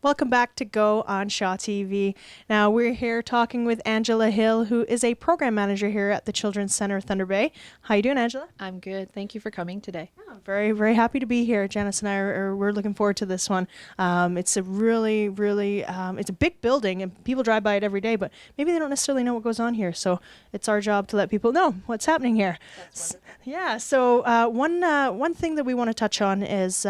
Welcome back to Go on Shaw TV. Now, we're here talking with Angela Hill, who is a program manager here at the Children's Center Thunder Bay. How you doing, Angela? I'm good. Thank you for coming today. I'm very, very happy to be here. Janice and I we're looking forward to this one. It's a it's a big building, and people drive by it every day, but maybe they don't necessarily know what goes on here. So it's our job to let people know what's happening here. That's wonderful. Yeah. So one thing that we want to touch on is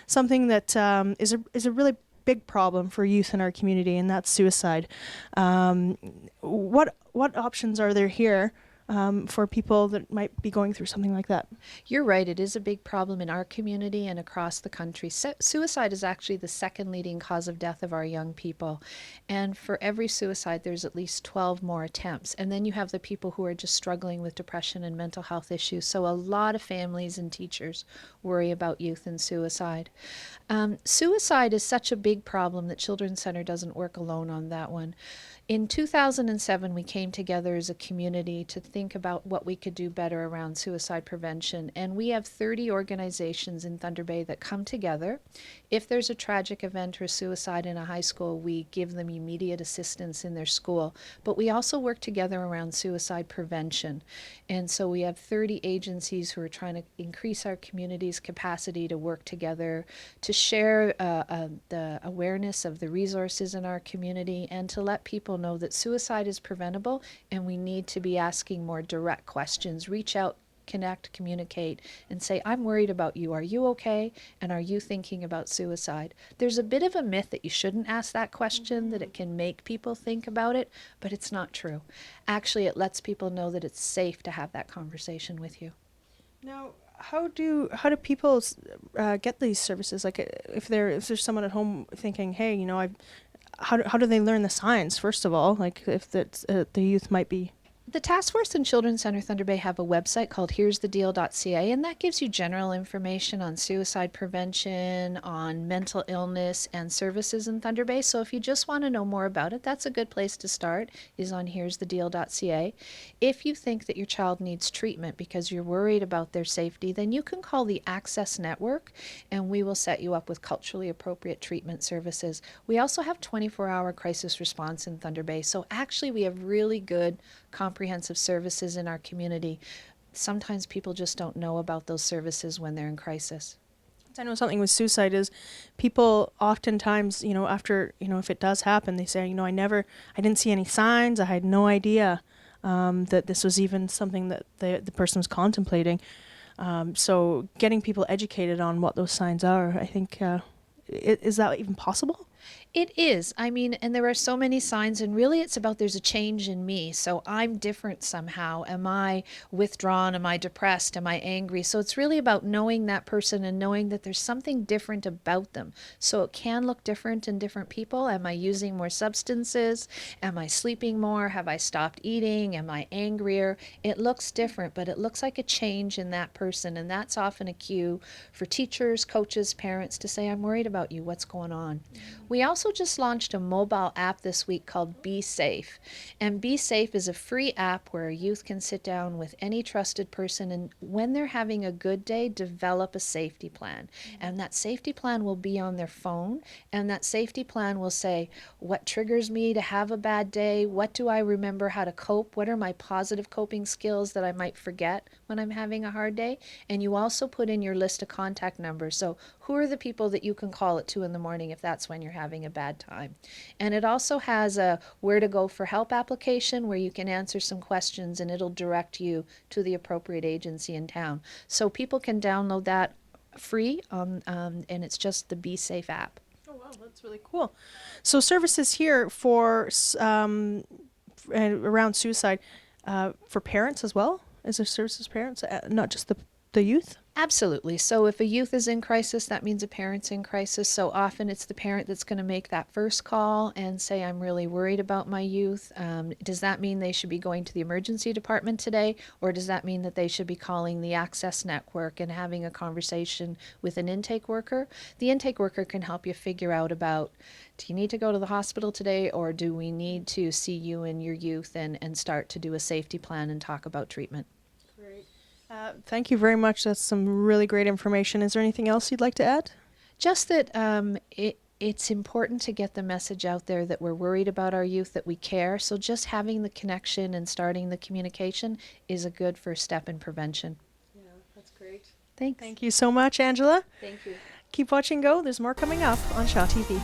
something that is a really big problem for youth in our community, and that's suicide. What options are there here for people that might be going through something like that? You're right. It is a big problem in our community and across the country. Suicide is actually the second leading cause of death of our young people. And for every suicide, there's at least 12 more attempts. And then you have the people who are just struggling with depression and mental health issues. So a lot of families and teachers worry about youth and suicide. Suicide is such a big problem that Children's Center doesn't work alone on that one. In 2007, we came together as a community to think about what we could do better around suicide prevention. And we have 30 organizations in Thunder Bay that come together. If there's a tragic event or suicide in a high school, we give them immediate assistance in their school. But we also work together around suicide prevention. And so we have 30 agencies who are trying to increase our community's capacity to work together, to share the awareness of the resources in our community, and to let people know that suicide is preventable and we need to be asking more direct questions. Reach out, connect, communicate, and say, I'm worried about you. Are you okay? And are you thinking about suicide? There's a bit of a myth that you shouldn't ask that question, that it can make people think about it, but it's not true. Actually, it lets people know that it's safe to have that conversation with you. Now, how do people get these services? Like, if there's someone at home thinking, hey, how do they learn the signs, first of all? Like, if that's, the youth might be... The Task Force and Children's Center Thunder Bay have a website called here'sthedeal.ca, and that gives you general information on suicide prevention, on mental illness, and services in Thunder Bay. So if you just want to know more about it, that's a good place to start, is on here'sthedeal.ca. If you think that your child needs treatment because you're worried about their safety, then you can call the Access Network, and we will set you up with culturally appropriate treatment services. We also have 24-hour crisis response in Thunder Bay, so actually we have really good comprehensive services in our community. Sometimes people just don't know about those services when they're in crisis. I know something with suicide is people oftentimes, after, if it does happen, they say, I didn't see any signs. I had no idea that this was even something that the person was contemplating. So getting people educated on what those signs are, I think, is that even possible? It is. I mean, and there are so many signs, and really it's about there's a change in me. So I'm different somehow. Am I withdrawn? Am I depressed? Am I angry? So it's really about knowing that person and knowing that there's something different about them. So it can look different in different people. Am I using more substances? Am I sleeping more? Have I stopped eating? Am I angrier? It looks different, but it looks like a change in that person. And that's often a cue for teachers, coaches, parents to say, I'm worried about you. What's going on? We also just launched a mobile app this week called Be Safe. And Be Safe is a free app where a youth can sit down with any trusted person, and when they're having a good day, develop a safety plan. And that safety plan will be on their phone, and that safety plan will say, what triggers me to have a bad day? What do I remember how to cope? What are my positive coping skills that I might forget when I'm having a hard day? And you also put in your list of contact numbers. So who are the people that you can call at 2 in the morning if that's when you're having a bad time? And it also has a where to go for help application where you can answer some questions and it'll direct you to the appropriate agency in town. So people can download that free, and it's just the Be Safe app. Oh, wow, that's really cool. So services here for around suicide for parents as well? Is there services for parents, not just the youth? Absolutely. So if a youth is in crisis, that means a parent's in crisis. So often it's the parent that's going to make that first call and say, I'm really worried about my youth. Does that mean they should be going to the emergency department today? Or does that mean that they should be calling the Access Network and having a conversation with an intake worker? The intake worker can help you figure out about, do you need to go to the hospital today, or do we need to see you and your youth and start to do a safety plan and talk about treatment? Thank you very much. That's some really great information. Is there anything else you'd like to add? Just that it's important to get the message out there that we're worried about our youth, that we care. So just having the connection and starting the communication is a good first step in prevention. Yeah, that's great. Thanks. Thank you so much, Angela. Thank you. Keep watching Go. There's more coming up on Shaw TV.